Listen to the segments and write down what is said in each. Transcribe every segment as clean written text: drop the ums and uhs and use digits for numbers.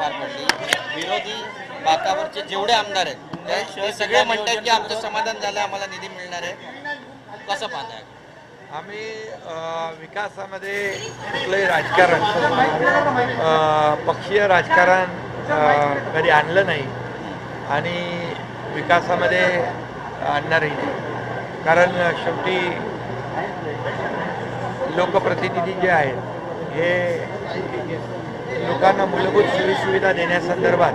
पार पडली. विरोधी बाकावरचे जेवढे आमदार आहेत ते सगळे म्हणतात की आमचं समाधान झालं, आम्हाला निधी मिळणार आहे. कसं पाहताय? आम्ही विकासामध्ये कुठलंही राजकारण पक्षीय राजकारण कधी आणलं नाही आणि विकासामध्ये आणणारही नाही. कारण शेवटी लोकप्रतिनिधी जे आहेत हे लोकांना मूलभूत सोयीसुविधा देण्यासंदर्भात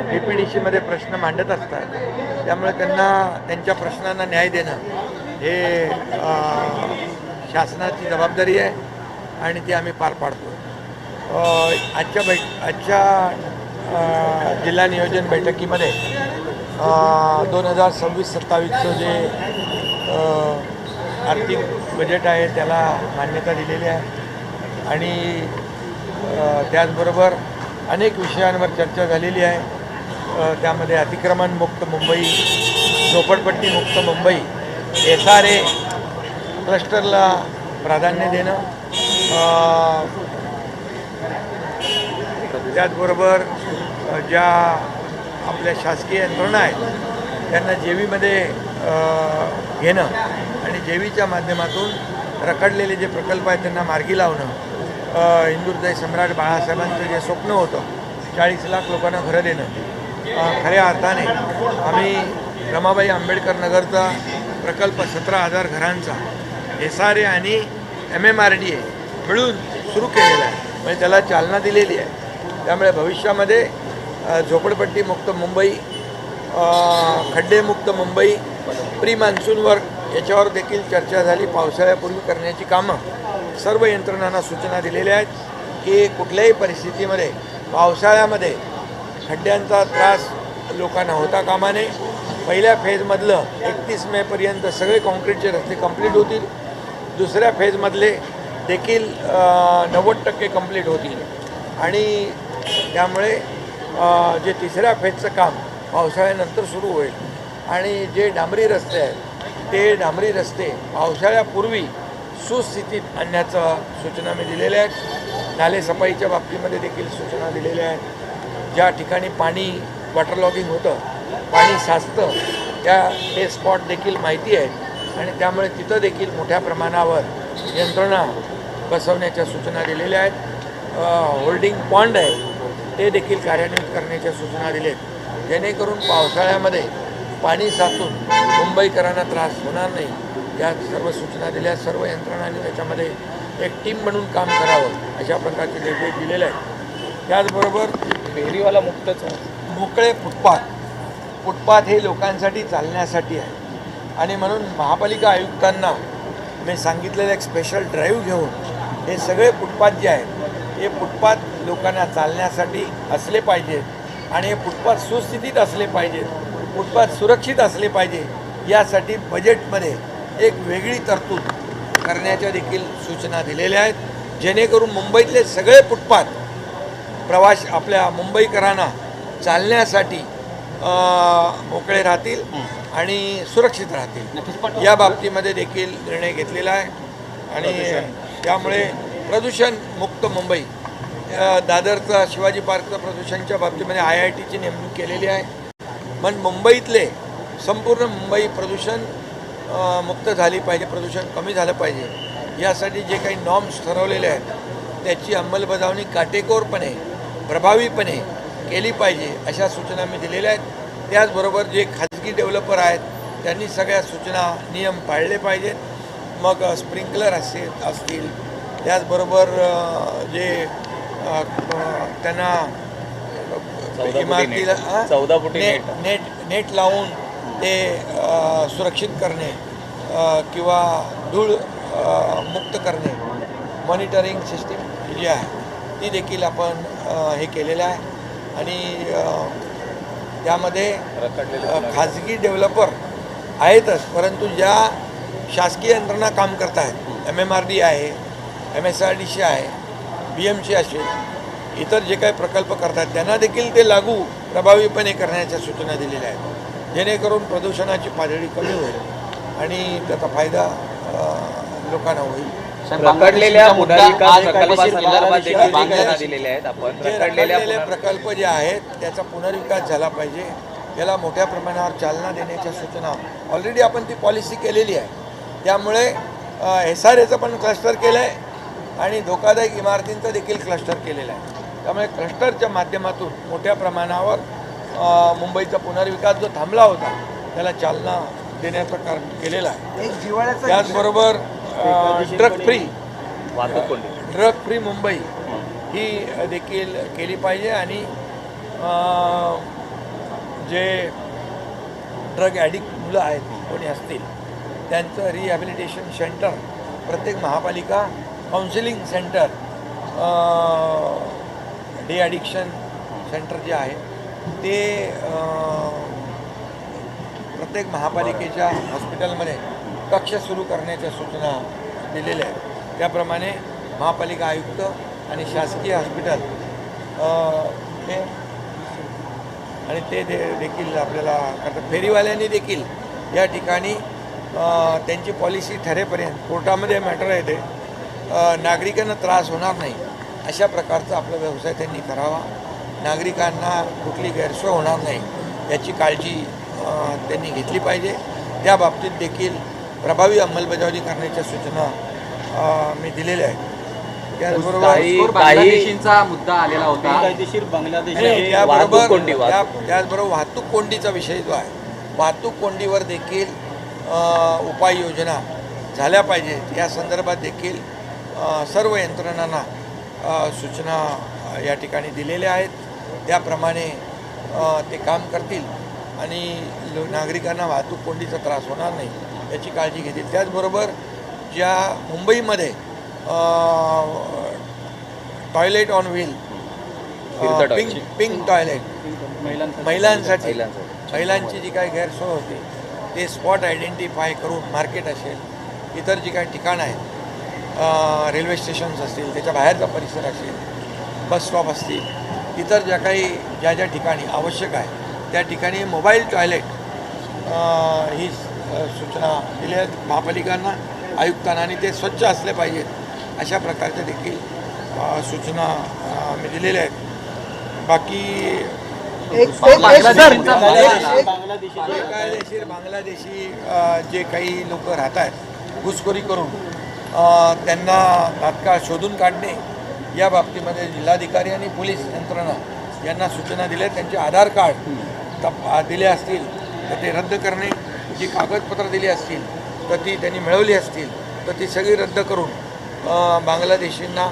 DPDCमध्ये प्रश्न मांडत असतात. त्यामुळे त्यांना त्यांच्या प्रश्नांना न्याय देणं हे शासनाची जबाबदारी आहे आणि ती आम्ही पार पाडतो. आजच्या जिल्हा नियोजन बैठकीमध्ये 2026-27चं जे आर्थिक बजेट आहे त्याला मान्यता दिलेली आहे आणि त्याचबरोबर अनेक विषयांवर चर्चा झालेली आहे. त्यामध्ये अतिक्रमणमुक्त मुंबई, झोपडपट्टीमुक्त मुंबई, SRA क्लस्टरला प्राधान्य देणं, त्याचबरोबर ज्या आपल्या शासकीय यंत्रणा आहेत त्यांना जेवीमध्ये घेणं आणि जेवीच्या माध्यमातून रखडलेले जे प्रकल्प आहेत त्यांना मार्गी लावणं. हिंदुहृदय सम्राट बाळासाहेबांचं जे स्वप्न होतं 40 लाख लोकांना घरं देणं, खऱ्या अर्थाने आम्ही रमाबाई आंबेडकर नगरचा प्रकल्प 17,000 घरांचा SRA आणि MMRDA मिळून सुरू केलेला आहे, म्हणजे त्याला चालना दिलेली आहे. त्यामुळे भविष्यामध्ये झोपडपट्टीमुक्त मुंबई, खड्डेमुक्त मुंबई, प्री मान्सून वर्क याच्यावर देखील चर्चा झाली. पावसाळ्यापूर्वी करण्याची कामं सर्व यंत्रणांना सूचना दिलेल्या आहेत की कुठल्याही परिस्थितीमध्ये पावसाळ्यामध्ये खड्ड्यांचा त्रास लोकांना होता कामा नये. पहिल्या फेजमधलं 31 मेपर्यंत सगळे कॉन्क्रीटचे रस्ते कंप्लीट होतील. दुसऱ्या फेजमधले देखील 90% कंप्लीट होतील आणि त्यामुळे जे तिसऱ्या फेजचं काम पावसाळ्यानंतर सुरू होईल आणि जे डांबरी रस्ते आहेत ते डांबरी रस्ते पावसाळ्यापूर्वी सुस्थितीत आणण्याच्या सूचना मी दिलेल्या आहेत. नालेसफाईच्या बाबतीमध्ये देखील सूचना दिलेल्या आहेत. ज्या ठिकाणी पाणी वॉटरलॉगिंग होतं, पाणी साचतं, ते स्पॉट देखील माहिती आहेत आणि त्यामुळे तिथं देखील मोठ्या प्रमाणावर यंत्रणा बसवण्याच्या सूचना दिलेल्या आहेत. होल्डिंग पॉन्ड आहे ते देखील कार्यान्वित करण्याच्या सूचना दिल्या आहेत, जेणेकरून पावसाळ्यामध्ये पाणी साचून मुंबईकरांना त्रास होणार नाही या सर्व सूचना दिल्या. सर्व यंत्रणांनी त्याच्यामध्ये एक टीम बनून काम करावं अशा प्रकारचे निर्देश दिलेले आहेत. त्याचबरोबर फेरीवाला मुक्तच मोकळे फुटपाथ हे लोकांसाठी चालण्यासाठी आहे आणि म्हणून महापालिका आयुक्तांना मी सांगितलेलं एक स्पेशल ड्राईव्ह घेऊन हे सगळे फुटपाथ जे आहेत हे फुटपाथ लोकांना चालण्यासाठी असले पाहिजेत आणि हे फुटपाथ सुस्थितीत असले पाहिजेत, फुटपाथ सुरक्षित असले पाहिजे. यासाठी बजेटमध्ये एक वेगळी तरतूद करण्याच्या देखील सूचना दिलेल्या आहेत, जेणेकरून मुंबईतले सगळे फुटपाथ आपल्या मुंबईकरांना चालण्यासाठी मोकळे राहतील आणि सुरक्षित राहतील. या बाबतीमध्ये देखील निर्णय घेतलेला आहे आणि त्यामुळे प्रदूषण मुक्त मुंबई, दादरचा शिवाजी पार्कचा प्रदूषणच्या बाबतीमध्ये IITची नेमणूक केलेली आहे. पण मुंबईतले संपूर्ण मुंबई प्रदूषण मुक्त झाली पाहिजे, प्रदूषण कमी झालं पाहिजे. यासाठी जे काही नॉर्म्स ठरवलेले आहेत त्याची अंमलबजावणी काटेकोरपणे प्रभावीपणे केली पाहिजे अशा सूचना मी दिलेल्या आहेत. त्याचबरोबर जे खाजगी डेव्हलपर आहेत त्यांनी सगळ्या सूचना नियम पाळले पाहिजेत. मग स्प्रिंकलर असतील, त्याचबरोबर जे त्यांना इमारतीला 14 फुटी नेट लावून ते सुरक्षित करणे किंवा धूळ मुक्त करणे, मॉनिटरिंग सिस्टीम जी आहे ती देखील आपण हे केलेलं आहे आणि त्यामध्ये खाजगी डेव्हलपर आहेतच, परंतु ज्या शासकीय यंत्रणा काम करत आहेत, MMRD आहे, MSRDC आहे, BMC असेल, इतर जे काही प्रकल्प करतात त्यांना देखील ते लागू प्रभावीपणे करण्याच्या सूचना दिलेल्या आहेत, जेणेकरून प्रदूषणाची पातळी कमी होईल आणि त्याचा फायदा लोकांना होईल. रखडलेल्या बांगलादेशचा मुद्दा पुनर्विकास आज प्रकल्पासंदर्भात देखील देखील बांगलादेश- सूचना दिलेल्या आहेत आपण. जे रखडलेल्या रखडलेले प्रकल्प जे आहेत त्याचा पुनर्विकास झाला पाहिजे, याला मोठ्या प्रमाणावर चालना देण्याच्या सूचना ऑलरेडी आपण ती पॉलिसी केलेली आहे. त्यामुळे SRAचं पण क्लस्टर केलं आहे आणि धोकादायक इमारतींचं देखील क्लस्टर केलेलं आहे. त्यामुळे क्लस्टरच्या माध्यमातून मोठ्या प्रमाणावर मुंबईचा पुनर्विकास जो थांबला होता त्याला चालना देण्याचं काम केलेलं आहे. एक जिव्हाळ्याचा त्याचबरोबर वाहतूक कोंडी ड्रग फ्री मुंबई ही देखील केली पाहिजे आणि जे ड्रग ॲडिक्ट मुलं आहेत कोणी असतील त्यांचं रिहॅबिलिटेशन सेंटर, प्रत्येक महापालिका counselling centre, D addiction centre जे आहे ते प्रत्येक महापालिकेच्या हॉस्पिटलमध्ये कक्ष सुरू करण्याच्या सूचना दिलेल्या आहेत. त्याप्रमाणे महापालिका आयुक्त आणि शासकीय हॉस्पिटल हे आणि ते देखील आपल्याला करतात. फेरीवाल्यांनी देखील या ठिकाणी त्यांची पॉलिसी ठरेपर्यंत कोर्टामध्ये मॅटर आहे ते नागरिकांना त्रास होणार नाही अशा प्रकारचा आपला व्यवसाय त्यांनी करावा. नागरिकांना कुठली गैरसोय होणार नाही याची काळजी त्यांनी घेतली पाहिजे. त्या बाबतीत देखील प्रभावी अंमलबजावणी करण्याच्या सूचना मी दिलेल्या आहेत. त्याचबरोबर बांगलादेशींचा मुद्दा आलेला होता. त्याचबरोबर वाहतूक कोंडीचा विषय जो आहे, वाहतूक कोंडीवर देखील उपाययोजना झाल्या पाहिजेत या संदर्भात देखील सर्व यंत्रणांना सूचना या ठिकाणी दिलेल्या आहेत. त्याप्रमाणे ते काम करतील आणि नागरिकांना वाहतूक कोंडीचा त्रास होणार नाही याची काळजी घेतील. त्याचबरोबर ज्या मुंबईमध्ये toilet on wheel, pink toilet महिलांची जी काही गैरसोय होती ते स्पॉट आयडेंटिफाय करून मार्केट असेल, इतर जी काही ठिकाणं आहेत, रेल्वे स्टेशन्स असतील, त्याच्या बाहेरचा परिसर असेल, बस स्टॉप असतील, इतर ज्या ज्या ठिकाणी आवश्यक आहे त्या ठिकाणी मोबाईल टॉयलेट ही सूचना दिल्या आहेत महापालिकांना, आयुक्तांना, आणि ते स्वच्छ असले पाहिजेत अशा प्रकारच्या देखील सूचना मी दिलेल्या आहेत. बाकी बेकायदेशीर बांगलादेशी जे काही लोक राहत आहेत घुसखोरी करून त्यांना तात्काळ शोधून काढणे या बाबतीमध्ये जिल्हाधिकारी आणि पोलीस यंत्रणा यांना सूचना दिल्या. त्यांचे आधार कार्ड दिले असतील तर ते रद्द करणे, जी कागदपत्र दिली असतील तर ती त्यांनी मिळवली असतील तर ती सगळी रद्द करून बांगलादेशींना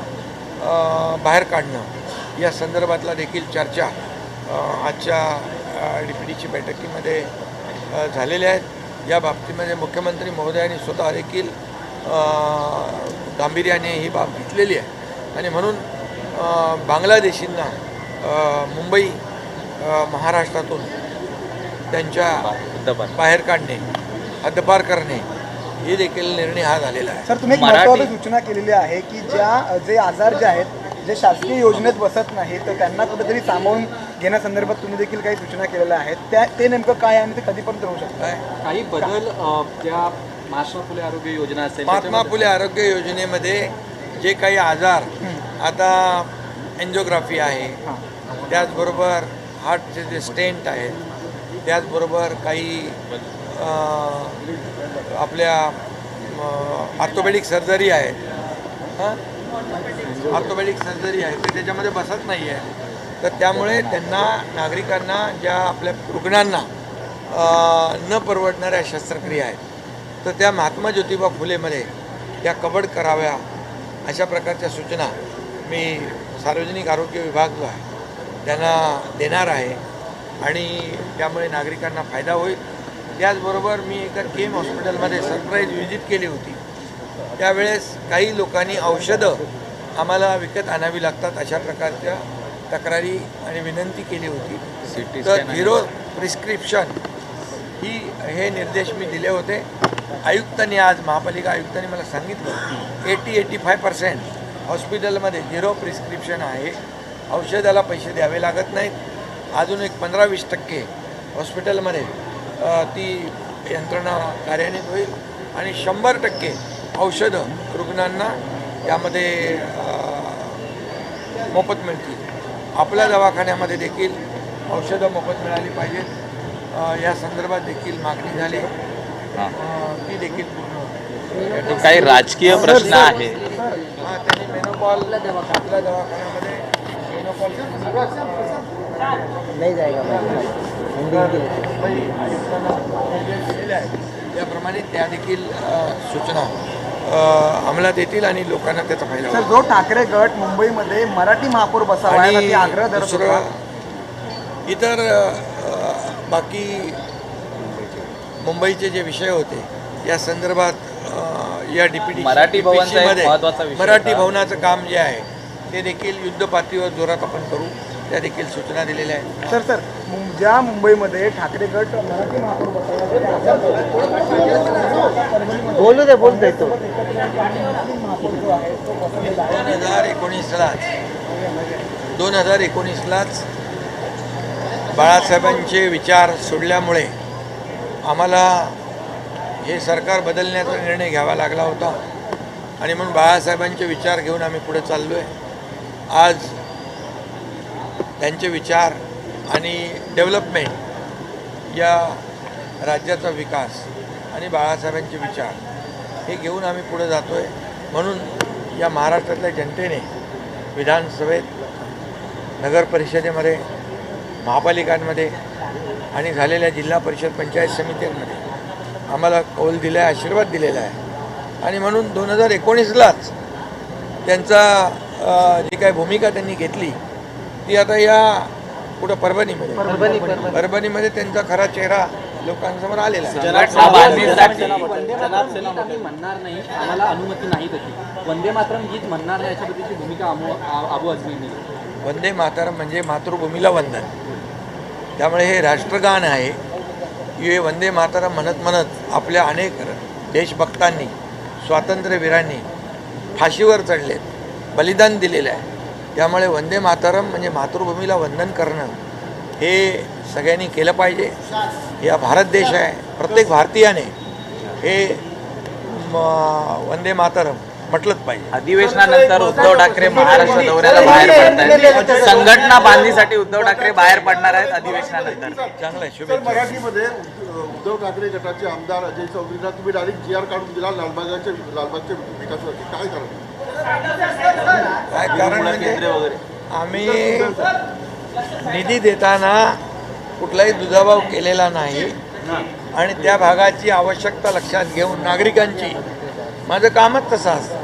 बाहेर काढणं या संदर्भातला देखील चर्चा आजच्या DPDची बैठकीमध्ये झालेल्या आहेत. या बाबतीमध्ये मुख्यमंत्री महोदयांनी स्वतः देखील गांभीर्याने ही बाब घेतलेली आहे आणि म्हणून बांगलादेशींना मुंबई महाराष्ट्रातून त्यांच्या बाहेर काढणे, हद्दपार करणे हे देखील निर्णय हा झालेला आहे. सर, तुम्ही एक महत्त्वाची सूचना केलेली आहे की जे आजार जे आहेत जे शासकीय योजनेत बसत नाहीत तर त्यांना कुठेतरी सामावून घेण्यासंदर्भात तुम्ही देखील काही सूचना केलेल्या आहेत. ते नेमकं काय आणि ते कधीपर्यंत होऊ शकतं? काही बदल ज्या महात्मा फुले आरोग्य योजना असेल, महात्मा फुले आरोग्य योजनेमध्ये जे काही आजार, आता एन्जिओग्राफी आहे, त्याचबरोबर हार्टचे जे स्टेंट आहेत, त्याचबरोबर काही आपल्या ऑर्थोपेडिक सर्जरी आहे, ऑर्थोपेडिक सर्जरी आहे तर त्याच्यामध्ये बसत नाही आहे. तर त्यामुळे त्यांना नागरिकांना ज्या आपल्या रुग्णांना न परवडणाऱ्या शस्त्रक्रिया आहेत तर त्या महात्मा ज्योतिबा फुलेमध्ये त्या कव्हर कराव्या अशा प्रकारच्या सूचना मी सार्वजनिक आरोग्य विभाग जो आहे त्यांना देणार आहे आणि त्यामुळे नागरिकांना फायदा होईल. त्याचबरोबर मी एका KM हॉस्पिटलमध्ये सरप्राईज व्हिजिट केली होती. त्यावेळेस काही लोकांनी औषधं आम्हाला विकत आणावी लागतात अशा प्रकारच्या तक्रारी आणि विनंती केली होती. तर झिरो प्रिस्क्रिप्शन हे निर्देश मी दिले होते. आयुक्तांनी आज महापालिका आयुक्तांनी मला सांगितलं 80-85% हॉस्पिटलमध्ये झिरो प्रिस्क्रिप्शन आहे, औषधाला पैसे द्यावे लागत नाहीत. अजून एक 15-20% हॉस्पिटलमध्ये ती यंत्रणा कार्यान्वित होईल आणि 100% औषधं रुग्णांना यामध्ये मोफत मिळतील. आपल्या दवाखान्यामध्ये देखील औषधं मोफत मिळाली पाहिजेत या संदर्भात देखील मागणी झाली. ती देखील पूर्ण होईल. काही राजकीय प्रश्न आहे. त्यांनी मेनोपॉल आपल्या दवाखान्यामध्ये मेनोपॉल नाही जायगा केलेल्या आहेत त्याप्रमाणे त्या देखील सूचना अंमलात येतील आणि लोकांना त्याचा फायदा सर, होईल. जो ठाकरे गट मुंबईमध्ये मराठी महापौर बसावा आणि यासाठी आग्रह धरत दुसरं होता. इतर बाकी मुंबईचे जे विषय होते या संदर्भात या DPD मराठी भवनचा एक मध्ये महत्त्वाचा विषय मराठी होता. भवनाचं काम जे आहे ते देखील युद्धपातळीवर जोरात आपण करू त्या देखील सूचना दिलेल्या आहेत. सर ज्या मुंबईमध्ये ठाकरे गट मराठी महापौर बसावा बोलू दे तो 2019लाच बाळासाहेबांचे विचार सोडल्यामुळे आम्हाला हे सरकार बदलण्याचा निर्णय घ्यावा लागला होता आणि म्हणून बाळासाहेबांचे विचार घेऊन आम्ही पुढे चाललो आहे. आज त्यांचे विचार आणि डेव्हलपमेंट या राज्याचा विकास आणि बाळासाहेबांचे विचार हे घेऊन आम्ही पुढे जातो आहे. म्हणून या महाराष्ट्रातल्या जनतेने विधानसभेत, नगर परिषदेमध्ये, महापालिकांमध्ये आणि झालेल्या जिल्हा परिषद पंचायत समित्यांमध्ये आम्हाला कौल दिला आहे, आशीर्वाद दिलेला आहे. आणि म्हणून 2019लाच त्यांचा जी काय भूमिका त्यांनी घेतली ती आता या पुढं परभणीमध्ये त्यांचा खरा चेहरा लोकांसमोर आलेला आहे. आम्ही म्हणणार नाही, आम्हाला अनुमती नाही त्याची. वंदे मातरम गीत म्हणणार नाही याच्याबद्दलची भूमिका आबू आझमींनी. वंदे मातरम म्हणजे मातृभूमीला वंदन. त्यामुळे हे राष्ट्रगान आहे. हे वंदे मातरम म्हणत आपल्या अनेक देशभक्तांनी, स्वातंत्र्यवीरांनी फाशीवर चढलेत, बलिदान दिलेलं आहे. त्यामुळे वंदे मातरम म्हणजे मातृभूमीला वंदन करणं हे सगळ्यांनी केलं पाहिजे. हा भारत देश आहे. प्रत्येक भारतीयाने हे वंदे मातरम म्हटलंच पाहिजे. अधिवेशनानंतर उद्धव ठाकरे महाराष्ट्र दौऱ्याला बाहेर पडत आहेत. संघटना बांधणीसाठी उद्धव ठाकरे बाहेर पडणार आहेत अधिवेशनानंतर. चांगलं आहे. तर शुभेच्छा. मराठीमध्ये उद्धव ठाकरे गटाचे आमदार अजय चौधरींना तुम्ही डायरेक्ट GR काढून दिला लालबागच्या विकासासाठी. काय कारण? काय कारण म्हणजे आम्ही निधी देताना कुठलाही दुजाभाव केलेला नाही आणि त्या भागाची आवश्यकता लक्षात घेऊन नागरिकांची माझं कामच तसं असतं.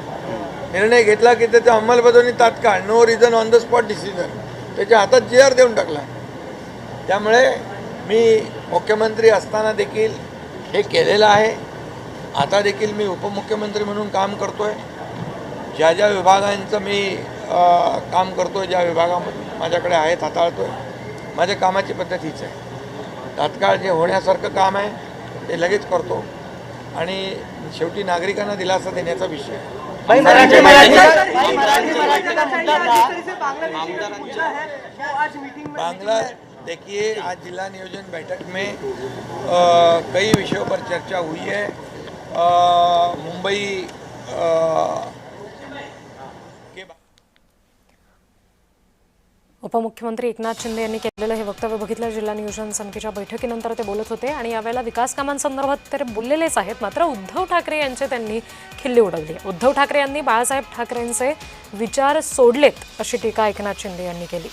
निर्णय घेतला की त्याचं अंमलबजावणी तात्काळ, no reason on the spot decision, त्याच्या हातात GR देऊन टाकला. त्यामुळे मी मुख्यमंत्री असताना देखील हे केलेलं आहे. आता देखील मी उपमुख्यमंत्री म्हणून काम करतो आहे. ज्या ज्या विभागांचं मी काम करतो आहे, ज्या विभागामध्ये माझ्याकडे आहेत, हाताळतो आहे, माझ्या कामाची पद्धत हीच आहे. तात्काळ जे होण्यासारखं काम आहे ते लगेच करतो आणि शेवटी नागरिकांना दिलासा देण्याचा विषय आहे. बांग्ला देखिए, आज जिला नियोजन बैठक में कई विषयों पर चर्चा हुई है. मुंबई उपमुख्यमंत्री एकनाथ शिंदे यांनी केलेलं हे वक्तव्य बघितलं. जिल्हा नियोजन समितीच्या बैठकीनंतर ते बोलत होते आणि यावेळेला विकास कामांसंदर्भात ते बोललेलेच आहेत. मात्र उद्धव ठाकरे यांचे त्यांनी खिल्ली उडवली. उद्धव ठाकरे यांनी बाळासाहेब ठाकरेंचे विचार सोडलेत अशी टीका एकनाथ शिंदे यांनी केली.